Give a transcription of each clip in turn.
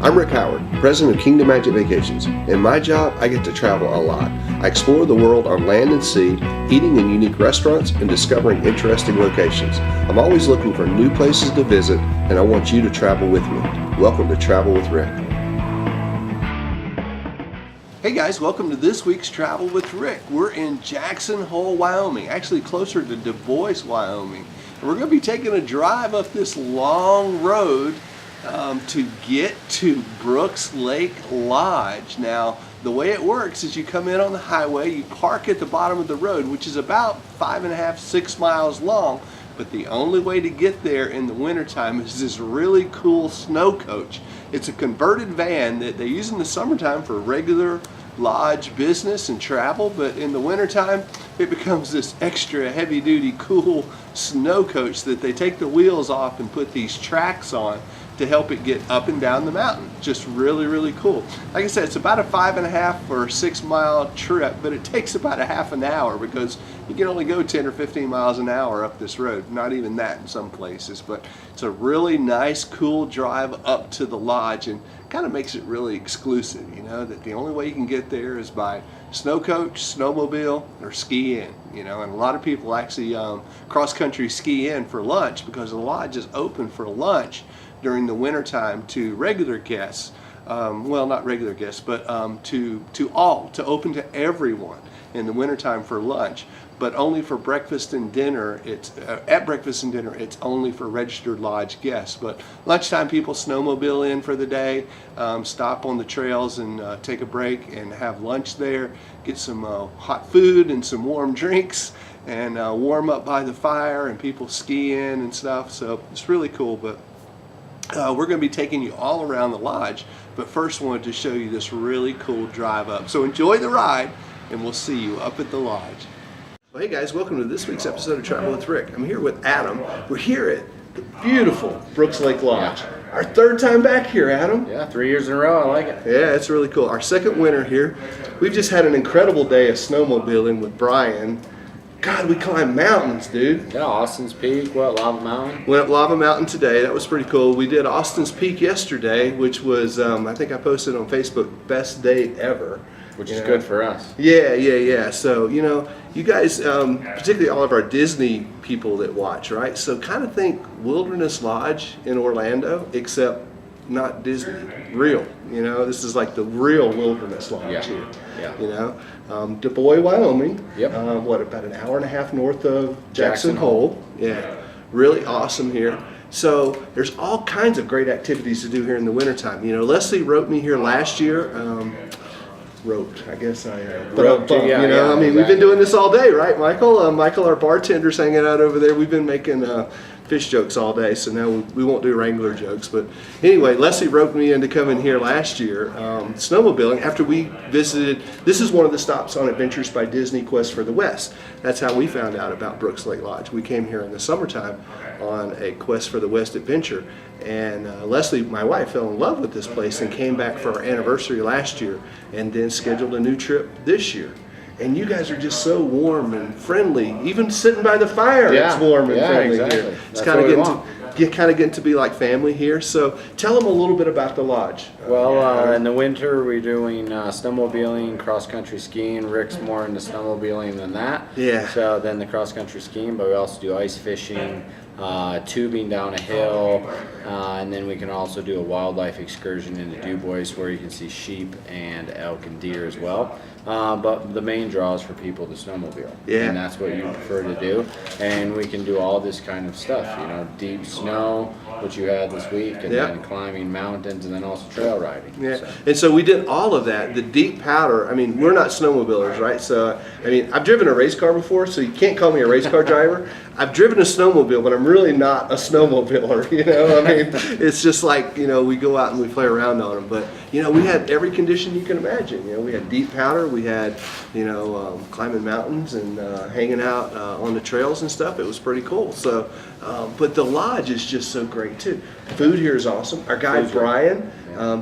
I'm Rick Howard, president of Kingdom Magic Vacations. In my job, I get to travel a lot. I explore the world on land and sea, eating in unique restaurants and discovering interesting locations. I'm always looking for new places to visit, and I want you to travel with me. Welcome to Travel with Rick. Hey guys, welcome to this week's Travel with Rick. We're in Jackson Hole, Wyoming, actually closer to Du Bois, Wyoming. And we're going to be taking a drive up this long road to get to Brooks Lake Lodge. Now, the way it works is you come in on the highway, you park at the bottom of the road, which is about 5.5, 6 miles long, but the only way to get there in the wintertime is this really cool snow coach. It's a converted van that they use in the summertime for regular lodge business and travel, but in the wintertime it becomes this extra heavy-duty cool snow coach that they take the wheels off and put these tracks on to help it get up and down the mountain. Just really cool. Like I said, it's about a 5.5 or 6 mile trip, but it takes about a half an hour because you can only go 10 or 15 miles an hour up this road. Not even that in some places, but it's a really nice, cool drive up to the lodge, and kind of makes it really exclusive, you know, that the only way you can get there is by snow coach, snowmobile, or ski in, you know. And a lot of people actually cross-country ski in for lunch because the lodge is open for lunch during the wintertime to regular guests. Well, not regular guests, but to open to everyone in the wintertime for lunch, but only for breakfast and dinner. It's at breakfast and dinner, it's only for registered lodge guests. But lunchtime, people snowmobile in for the day, stop on the trails and take a break and have lunch there, get some hot food and some warm drinks, and warm up by the fire, and people ski in and stuff. So it's really cool. But we're going to be taking you all around the lodge, but first wanted to show you this really cool drive up. So enjoy the ride, and we'll see you up at the lodge. Well, hey guys, welcome to this week's episode of Travel with Rick. I'm here with Adam. We're here at the beautiful Brooks Lake Lodge. Yeah. Our third time back here, Adam. Yeah, 3 years in a row. I like it. Yeah, it's really cool. Our second winter here. We've just had an incredible day of snowmobiling with Brian. God, we climbed mountains, dude. Yeah, Austin's Peak, Lava Mountain? Went up Lava Mountain today. That was pretty cool. We did Austin's Peak yesterday, which was, I think I posted on Facebook, best day ever. Which is good for us. Yeah. So, you know, you guys, particularly all of our Disney people that watch, right? So kind of think Wilderness Lodge in Orlando, except not Disney, real. You know, this is like the real Wilderness Lodge here. Yeah. You know, Du Bois, Wyoming. Yep. About an hour and a half north of Jackson Hole. Yeah. Really awesome here. So there's all kinds of great activities to do here in the wintertime. You know, Leslie wrote me here last year. Wrote, I guess I wrote, you know, yeah, I mean, exactly. We've been doing this all day, right, Michael? Michael, our bartender's hanging out over there. We've been making fish jokes all day, so now we won't do Wrangler jokes. But anyway, Leslie roped me into coming here last year, snowmobiling, after we visited. This is one of the stops on Adventures by Disney Quest for the West. That's how we found out about Brooks Lake Lodge. We came here in the summertime on a Quest for the West adventure, and Leslie, my wife, fell in love with this place and came back for our anniversary last year, and then scheduled a new trip this year. And you guys are just so warm and friendly. Even sitting by the fire, it's warm and friendly exactly. here. It's kind of getting to be like family here. So tell them a little bit about the lodge. Well, in the winter we're doing snowmobiling, cross-country skiing. Rick's more into snowmobiling than that. Yeah. So then the cross-country skiing, but we also do ice fishing, tubing down a hill, and then we can also do a wildlife excursion into Du Bois where you can see sheep and elk and deer as well. But the main draw is for people to snowmobile. Yeah. And that's what you prefer to do. And we can do all this kind of stuff, you know, deep snow, which you had this week, and then climbing mountains, and then also trail riding. Yeah. And so we did all of that. The deep powder, I mean, we're not snowmobilers, right? So, I mean, I've driven a race car before, so you can't call me a race car driver. I've driven a snowmobile, but I'm really not a snowmobiler, you know? I mean, it's just like, you know, we go out and we play around on them. But, you know, we had every condition you can imagine. You know, we had deep powder, we had, you know, climbing mountains and hanging out on the trails and stuff. It was pretty cool. So, but the lodge is just so great too. Food here is awesome. Our guy Brian,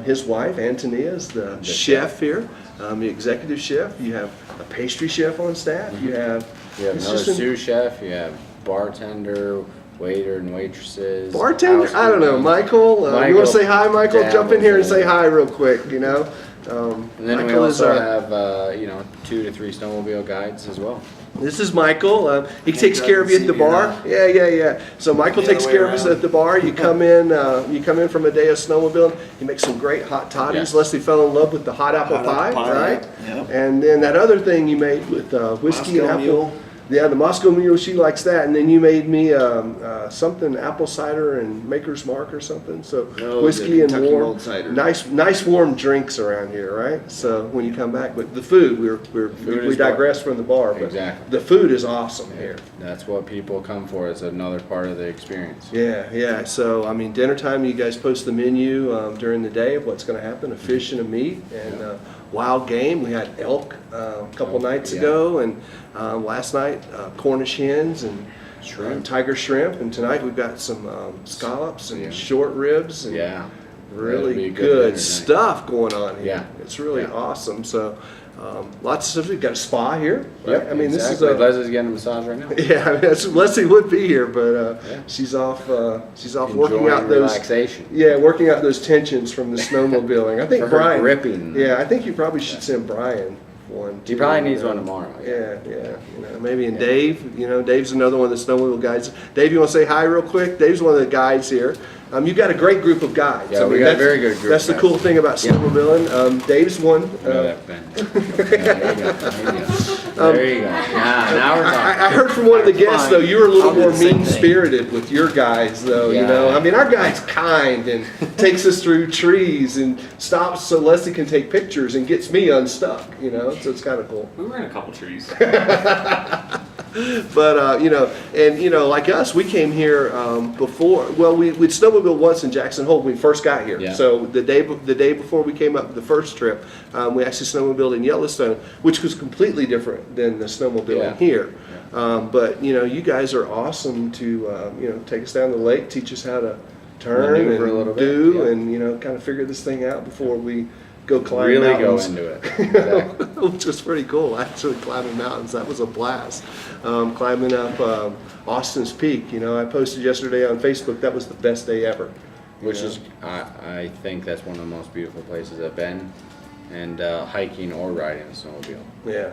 his wife Antonia is the chef here, the executive chef. You have a pastry chef on staff. You have another sous chef. You have bartender. waiter and waitresses. Bartender? I don't know. Michael, you want to say hi, Michael? Jump in here and say hi real quick, you know. And then Michael we also is, have, you know, 2 to 3 snowmobile guides as well. This is Michael. He takes care of you at the bar. Yeah. So Michael takes care of us at the bar. You come in from a day of snowmobiling. He makes some great hot toddies. Yes. Leslie fell in love with the hot apple pie, right? Yep. And then that other thing you made with whiskey and Moscow apple. Mule. Yeah, the Moscow Mule, she likes that. And then you made me something apple cider and Maker's Mark or something. So whiskey and Kentucky warm, Old Cider. nice warm drinks around here, right? So when you come back, but the food, we digress from the bar, but Exactly. the food is awesome here. That's what people come for. It's another part of the experience. Yeah. So I mean, dinner time. You guys post the menu during the day of what's going to happen: a fish and a meat, and wild game. We had elk a couple nights ago, and last night Cornish hens and Shrimp. tiger shrimp, and tonight we've got some scallops and short ribs. And Yeah. really That'll be a good good dinner tonight. stuff going on here. Yeah. It's really Yeah. awesome. So lots of stuff. We've got a spa here. Right? Yep, I mean, exactly. this is Leslie's getting a massage right now. yeah, I mean, Leslie would be here, but Yeah. she's off working Enjoying out those relaxation. working out those tensions from the snowmobiling. I think For her Brian gripping. Yeah, I think you probably should send Brian one. He too, probably you needs know. one tomorrow. Yeah. You know, maybe and Dave. You know, Dave's another one of the snowmobile guys. Dave, you want to say hi real quick? Dave's one of the guys here. You've got a great group of guys. Yeah, we got a that's- very good group That's of the guys. cool thing about snowmobiling. Dave's one. You know that, Ben. There you go. Now we're talking. I heard from one of the guests, Fine. though, you were a little I'll do more the same thing. mean-spirited with your guys, though, you Yeah. know. I mean, our guy's kind and takes us through trees and stops so Leslie can take pictures and gets me unstuck, you know, so it's kind of cool. We were in a couple trees. But, you know, and, you know, like us, we came here before, well, we'd snowmobiled once in Jackson Hole when we first got here. Yeah. So the day before we came up the first trip, we actually snowmobiled in Yellowstone, which was completely different than the snowmobiling Yeah. here. But, you know, you guys are awesome to, you know, take us down the lake, teach us how to turn Maneuver a little and bit, do, yeah. and, you know, kind of figure this thing out before we go climb Really mountains. go into it. Exactly. Which was pretty cool, actually, climbing mountains. That was a blast. Climbing up Austin's Peak. You know, I posted yesterday on Facebook, that was the best day ever. Which is, I think that's one of the most beautiful places I've been, and hiking or riding a snowmobile. Yeah.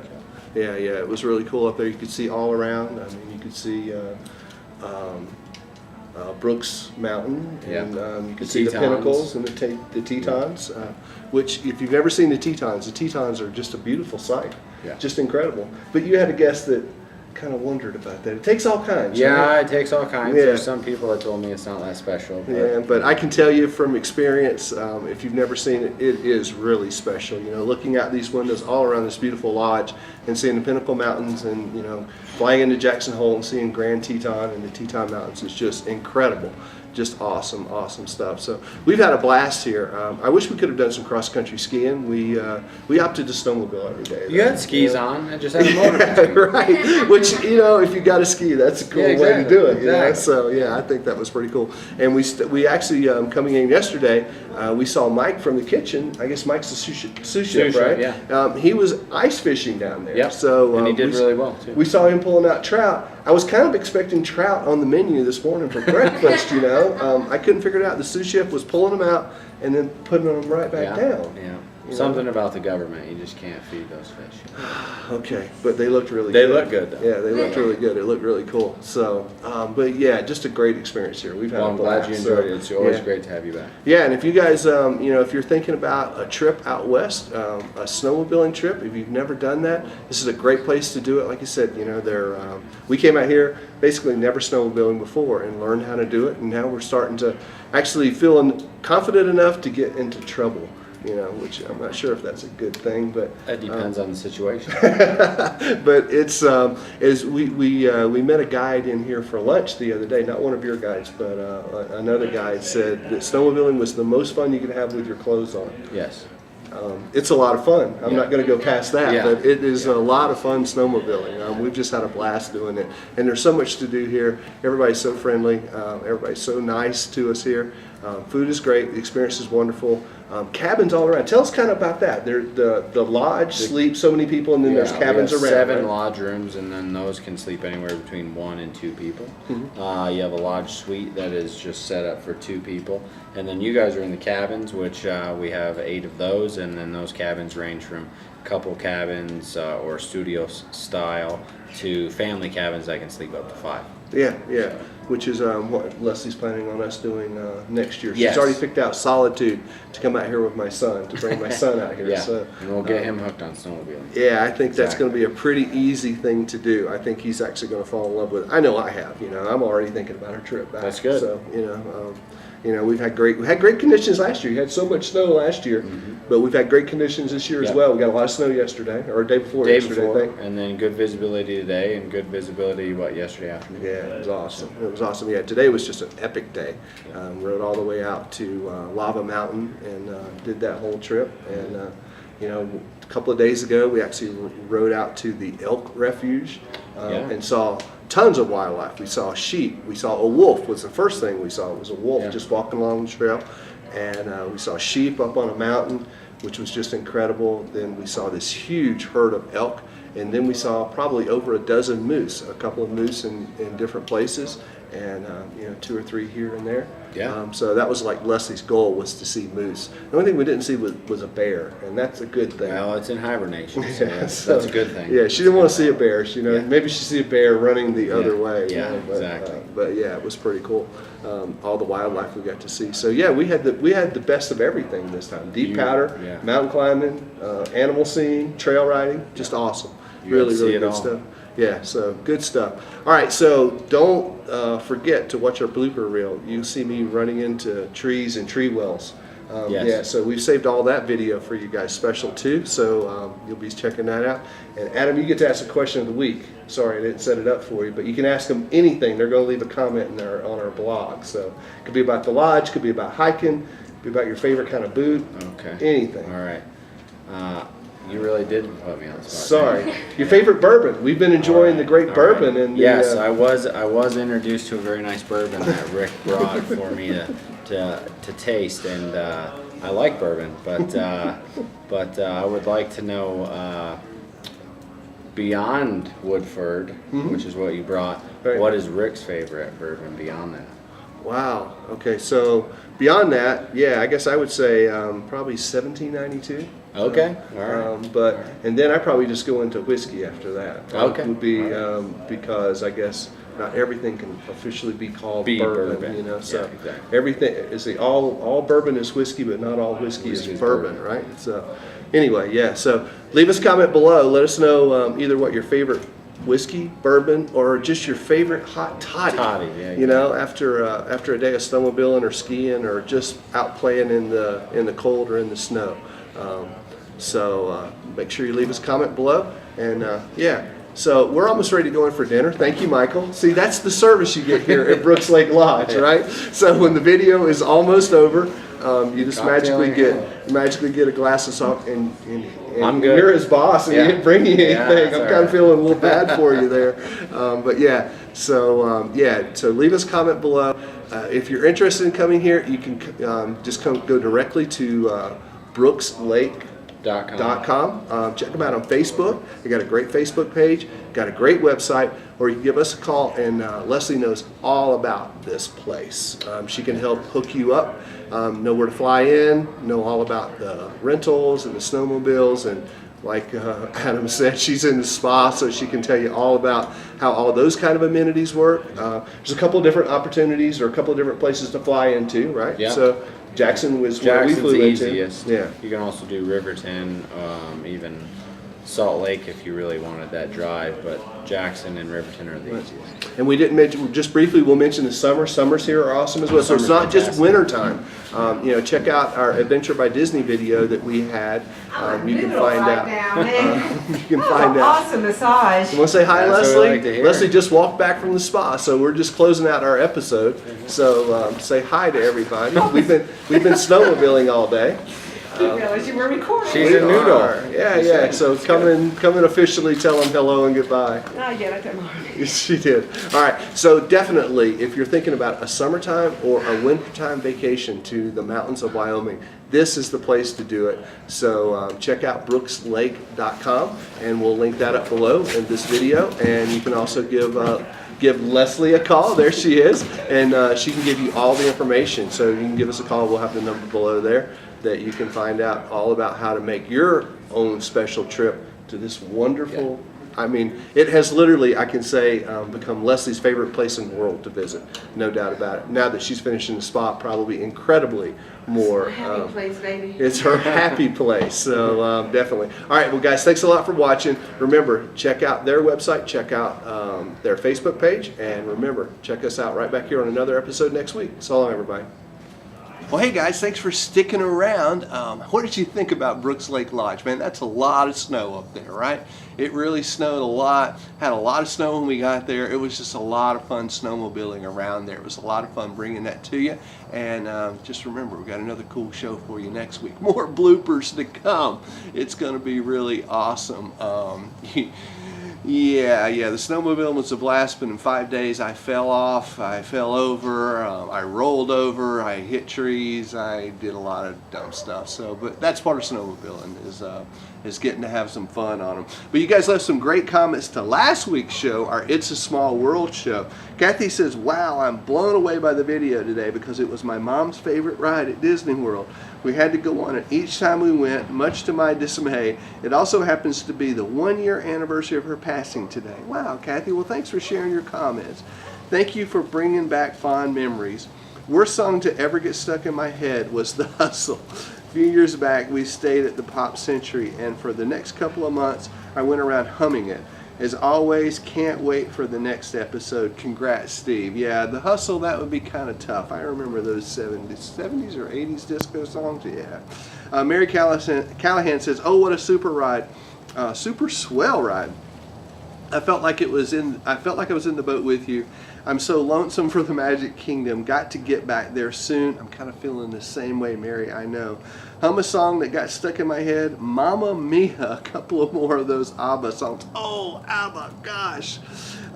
It was really cool up there. You could see all around. I mean, you could see Brooks Mountain, and you could The see the Tetons. pinnacles and the Tetons, which, if you've never seen the Tetons are just a beautiful sight. Yeah. Just incredible. But you had a guest that kind of wondered about that. It takes all kinds. Yeah, right? it takes all kinds. Yeah. There's some people that told me it's not that special. But Yeah, but I can tell you from experience, if you've never seen it, it is really special. You know, looking out these windows all around this beautiful lodge and seeing the Pinnacle Mountains and, you know, flying into Jackson Hole and seeing Grand Teton and the Teton Mountains is just incredible. Just awesome stuff. So we've had a blast here. I wish we could have done some cross-country skiing. We opted to snowmobile every day. you had skis on and just had a motor. Right, which, you know, if you got to ski, that's a cool way to exactly, do it. You know? exactly. So yeah, I think that was pretty cool. And we actually coming in yesterday, we saw Mike from the kitchen. I guess Mike's the sous chef, right? Yeah. He was ice fishing down there. Yep. So And he did we- really well, too. We saw him pulling out trout. I was kind of expecting trout on the menu this morning for breakfast. You know, I couldn't figure it out. The sous chef was pulling them out and then putting them right back down. Yeah. You Something about the government, you just can't feed those fish. Okay, but they looked really They good. look good, though. Yeah, they looked really good. It looked really cool. So, but yeah, just a great experience here. We've had Well, a I'm blast. glad you enjoyed it. It's always yeah. great to have you back. Yeah, and if you guys, you know, if you're thinking about a trip out west, a snowmobiling trip, if you've never done that, this is a great place to do it. Like I said, you know, we came out here basically never snowmobiling before and learned how to do it, and now we're starting to actually feel confident enough to get into trouble. You know, which I'm not sure if that's a good thing, but That depends on the situation. but it's as we met a guide in here for lunch the other day, not one of your guides, but another guide said that snowmobiling was the most fun you could have with your clothes on. Yes. It's a lot of fun. I'm not going to go past that, Yeah. but it is a lot of fun snowmobiling. We've just had a blast doing it, and there's so much to do here. Everybody's so friendly. Everybody's so nice to us here. Food is great. The experience is wonderful. Cabins all around. Tell us kind of about that. The lodge sleeps so many people, and then there's cabins around. 7 right? lodge rooms, and then those can sleep anywhere between 1 and 2 people. Mm-hmm. You have a lodge suite that is just set up for 2 people, and then you guys are in the cabins, which we have 8 of those, and then those cabins range from couple cabins or studio style to family cabins that can sleep up to 5. Yeah, yeah. Which is what Leslie's planning on us doing next year. Yes. She's already picked out Solitude to come out here with my son, to bring my son out here. Yeah, So, and we'll get him hooked on snowmobiling. yeah, I think that's going to be a pretty easy thing to do. I think he's actually going to fall in love with it. I know I have. I'm already thinking about our trip back. That's good. So we've had great conditions last year. We had so much snow last year, but we've had great conditions this year as well. We got a lot of snow yesterday, or day before yesterday, I think. And then good visibility today, and good visibility yesterday afternoon. Yeah, it was awesome. It was awesome. Yeah, today was just an epic day. Rode all the way out to Lava Mountain and did that whole trip. And a couple of days ago, we actually rode out to the elk refuge and saw tons of wildlife. We saw sheep. We saw a wolf. Was the first thing we saw. It was a wolf just walking along the trail, and we saw sheep up on a mountain, which was just incredible. Then we saw this huge herd of elk, and then we saw probably over a dozen moose. A couple of moose in different places, and 2 or 3 here and there. Yeah. So that was like Leslie's goal, was to see moose. The only thing we didn't see was a bear, and that's a good thing. Well, it's in hibernation, so that's a good thing. Yeah, she didn't want to see a bear. Maybe she see a bear running the other way. Yeah, but, exactly. But yeah, it was pretty cool. All the wildlife we got to see. So yeah, we had the best of everything this time. Deep powder, mountain climbing, animal seeing, trail riding, just awesome. Really good stuff. Yeah, so good stuff. All right, so don't forget to watch our blooper reel. You see me running into trees and tree wells. Yeah, so we've saved all that video for you guys special too, so you'll be checking that out. And Adam, you get to ask a question of the week. Sorry, I didn't set it up for you, but you can ask them anything. They're going to leave a comment on our blog. So it could be about the lodge, could be about hiking, could be about your favorite kind of boot, anything. All right. You really did put me on the spot. Sorry. Your favorite bourbon. We've been enjoying the great bourbon. And yes, I was introduced to a very nice bourbon that Rick brought for me to taste, and I like bourbon, but I would like to know beyond Woodford, which is what you brought. What is Rick's favorite bourbon beyond that? Wow. Okay, so beyond that, I guess I would say probably 1792. Okay. All right. And then I probably just go into whiskey after that. Okay. Would be because I guess not everything can officially be called bourbon. So exactly. Everything is all bourbon is whiskey, but not all whiskey is bourbon, right? So anyway, so leave us a comment below. Let us know either what your favorite whiskey, bourbon, or just your favorite hot toddy. After a day of snowmobiling or skiing, or just out playing in the cold or in the snow. So make sure you leave us a comment below. And so we're almost ready to go in for dinner. Thank you, Michael. See, that's the service you get here at Brooks Lake Lodge, right? So when the video is almost over, you just magically get a glass of salt, and I'm good. You're his boss, and he didn't bring you anything. I'm kind of feeling a little bad for you there, so leave us a comment below. If you're interested in coming here, you can just go directly to brookslake.com. Check them out on Facebook. They got a great Facebook page, got a great website, or you can give us a call, and Leslie knows all about this place. She can help hook you up, know where to fly in, know all about the rentals and the snowmobiles, and like Adam said, she's in the spa, so she can tell you all about how all those kind of amenities work. There's a couple of different opportunities, or a couple of different places to fly into, right? Yeah. So Jackson was where we flew the into. easiest. Yeah. You can also do Riverton, even Salt Lake if you really wanted that drive, but Jackson and Riverton are the easiest. And we didn't mention, just briefly, we'll mention the summer. Summers here are awesome as well. So it's not just winter time. Check out our Adventure by Disney video that we had. You can find out. You can find out. Awesome massage. You want to say hi, That's what we Leslie? like to hear. Leslie just walked back from the spa, so we're just closing out our episode. So say hi to everybody. We've been snowmobiling all day. Didn't realize you were recording. She's a noodle. Yeah. So come and officially tell them hello and goodbye. I get it tomorrow. She did. All right. So definitely, if you're thinking about a summertime or a wintertime vacation to the mountains of Wyoming, this is the place to do it. So check out brookslake.com, and we'll link that up below in this video. And you can also give Leslie a call. There she is, and she can give you all the information. So you can give us a call. We'll have the number below there that you can find out all about how to make your own special trip to this wonderful. I mean, it has literally, I can say, become Leslie's favorite place in the world to visit. No doubt about it. Now that she's finishing the spa, probably incredibly more. Happy place, baby. It's her happy place, so definitely. All right, well, guys, thanks a lot for watching. Remember, check out their website, check out their Facebook page, and remember, check us out right back here on another episode next week. So long, everybody. Well, hey guys, thanks for sticking around. What did you think about Brooks Lake Lodge? Man, that's a lot of snow up there, right? It really snowed a lot. Had a lot of snow when we got there. It was just a lot of fun snowmobiling around there. It was a lot of fun bringing that to you. And just remember, we've got another cool show for you next week. More bloopers to come. It's going to be really awesome. Yeah, the snowmobile was a blast, but in 5 days I fell off, I fell over, I rolled over, I hit trees, I did a lot of dumb stuff. So, but that's part of snowmobiling, is getting to have some fun on them. But you guys left some great comments to last week's show, our It's a Small World show. Kathy says, wow, I'm blown away by the video today because it was my mom's favorite ride at Disney World. We had to go on it each time we went, much to my dismay. It also happens to be the 1-year anniversary of her passing today. Wow, Kathy, well, thanks for sharing your comments. Thank you for bringing back fond memories. Worst song to ever get stuck in my head was The Hustle. A few years back, we stayed at the Pop Century, and for the next couple of months, I went around humming it. As always, can't wait for the next episode. Congrats, Steve. Yeah, The Hustle, that would be kind of tough. I remember those 70s or 80s disco songs. Yeah. Mary Callahan says, oh, what a super ride. Super swell ride. I felt like I was in the boat with you. I'm so lonesome for the Magic Kingdom. Got to get back there soon. I'm kind of feeling the same way, Mary, I know. Hum a song that got stuck in my head. Mamma Mia. A couple of more of those ABBA songs. Oh, ABBA, gosh.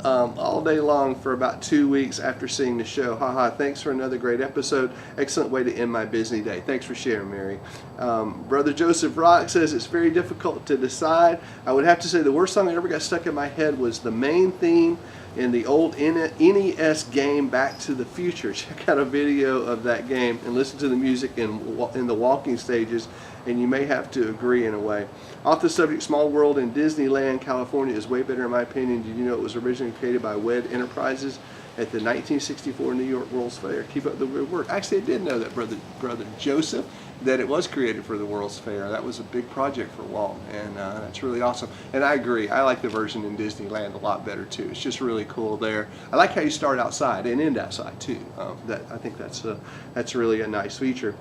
All day long for about 2 weeks after seeing the show. Haha, thanks for another great episode. Excellent way to end my busy day. Thanks for sharing, Mary. Brother Joseph Rock says it's very difficult to decide. I would have to say the worst song that ever got stuck in my head was the main theme in the old NES game Back to the Future. Check out a video of that game and listen to the music in the walking stages, and you may have to agree in a way. Off the subject, Small World in Disneyland, California is way better in my opinion. Did you know it was originally created by WED Enterprises at the 1964 New York World's Fair? Keep up the good work. Actually, I did know that, brother Joseph, that it was created for the World's Fair. That was a big project for Walt, and that's really awesome. And I agree. I like the version in Disneyland a lot better too. It's just really cool there. I like how you start outside and end outside too. I think that's really a nice feature.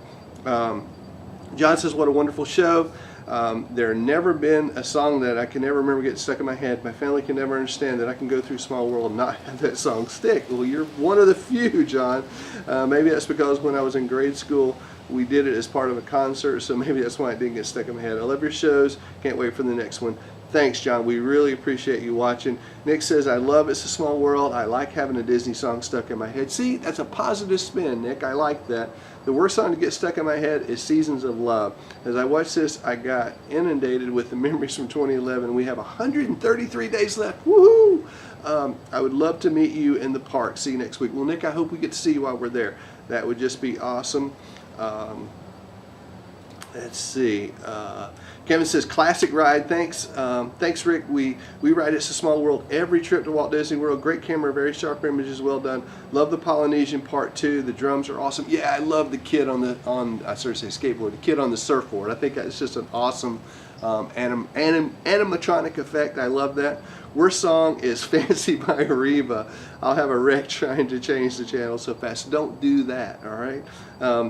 John says, what a wonderful show. There never been a song that I can never remember getting stuck in my head. My family can never understand that I can go through Small World and not have that song stick. Well, you're one of the few, John. Maybe that's because when I was in grade school, we did it as part of a concert, so maybe that's why it didn't get stuck in my head. I love your shows. Can't wait for the next one. Thanks, John. We really appreciate you watching. Nick says, I love It's a Small World. I like having a Disney song stuck in my head. See, that's a positive spin, Nick. I like that. The worst song to get stuck in my head is Seasons of Love. As I watched this, I got inundated with the memories from 2011. We have 133 days left. Woohoo! I would love to meet you in the park. See you next week. Well, Nick, I hope we get to see you while we're there. That would just be awesome. Let's see. Kevin says, classic ride. Thanks. Thanks, Rick. We ride It's a Small World every trip to Walt Disney World. Great camera, very sharp images, well done. Love the Polynesian part 2. The drums are awesome. Yeah, I love the kid on I sort of say skateboard, the kid on the surfboard. I think that's just an awesome animatronic effect. I love that. Worst song is Fancy by Reba. I'll have a wreck trying to change the channel so fast. Don't do that, all right?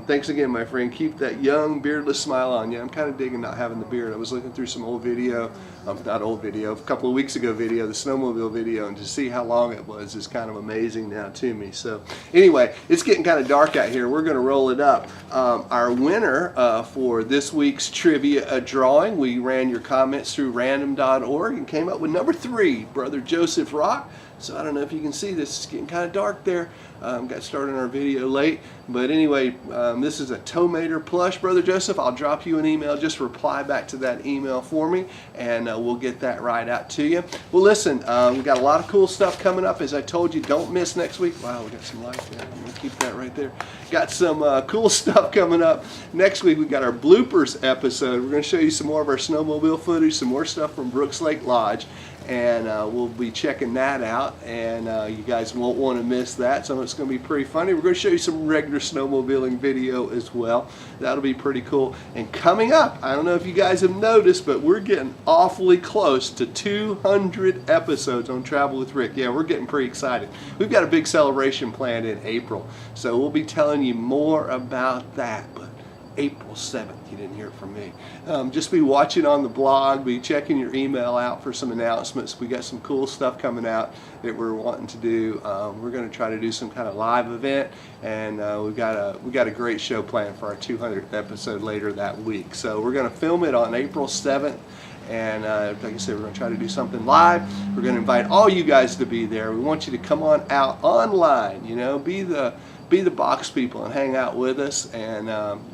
Thanks again, my friend. Keep that young, beardless smile on. Yeah, I'm kind of digging not having the beard. I was looking through some old video, not old video, a couple of weeks ago video, the snowmobile video, and to see how long it was is kind of amazing now to me. So anyway, it's getting kind of dark out here. We're going to roll it up. Our winner for this week's trivia drawing, we ran your comments through random.org and came up with number 3, Brother Joseph Rock. So I don't know if you can see this, it's getting kind of dark there. Got started on our video late, but anyway, this is a Tomater plush, Brother Joseph. I'll drop you an email. Just reply back to that email for me, and we'll get that right out to you. Well, listen, we've got a lot of cool stuff coming up. As I told you, don't miss next week. Wow, we got some light there. I'm going to keep that right there. Got some cool stuff coming up. Next week, we got our bloopers episode. We're going to show you some more of our snowmobile footage, some more stuff from Brooks Lake Lodge, and we'll be checking that out, and you guys won't want to miss that. So it's going to be pretty funny. We're going to show you some regular snowmobiling video as well. That'll be pretty cool. And coming up, I don't know if you guys have noticed, but we're getting awfully close to 200 episodes on Travel with Rick. Yeah, we're getting pretty excited. We've got a big celebration planned in April, so we'll be telling you more about that. But April 7th, you didn't hear it from me. Just be watching on the blog, be checking your email out for some announcements. We got some cool stuff coming out that we're wanting to do. We're going to try to do some kind of live event, and we've got a great show planned for our 200th episode later that week. So we're going to film it on April 7th. And like I said, we're going to try to do something live. We're going to invite all you guys to be there. We want you to come on out online, you know, be the box people and hang out with us. And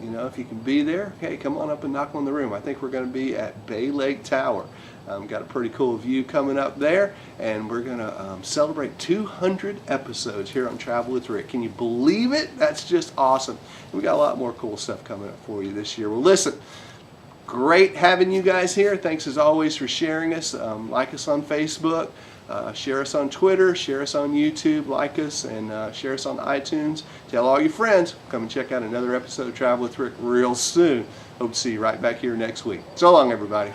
you know, if you can be there, hey, come on up and knock on the room. I think we're going to be at Bay Lake Tower. Got a pretty cool view coming up there, and we're going to celebrate 200 episodes here on Travel with Rick. Can you believe it? That's just awesome. We got a lot more cool stuff coming up for you this year. Well, listen, great having you guys here. Thanks as always for sharing us. Like us on Facebook. Share us on Twitter, share us on YouTube, like us, and share us on iTunes. Tell all your friends. Come and check out another episode of Travel with Rick real soon. Hope to see you right back here next week. So long, everybody.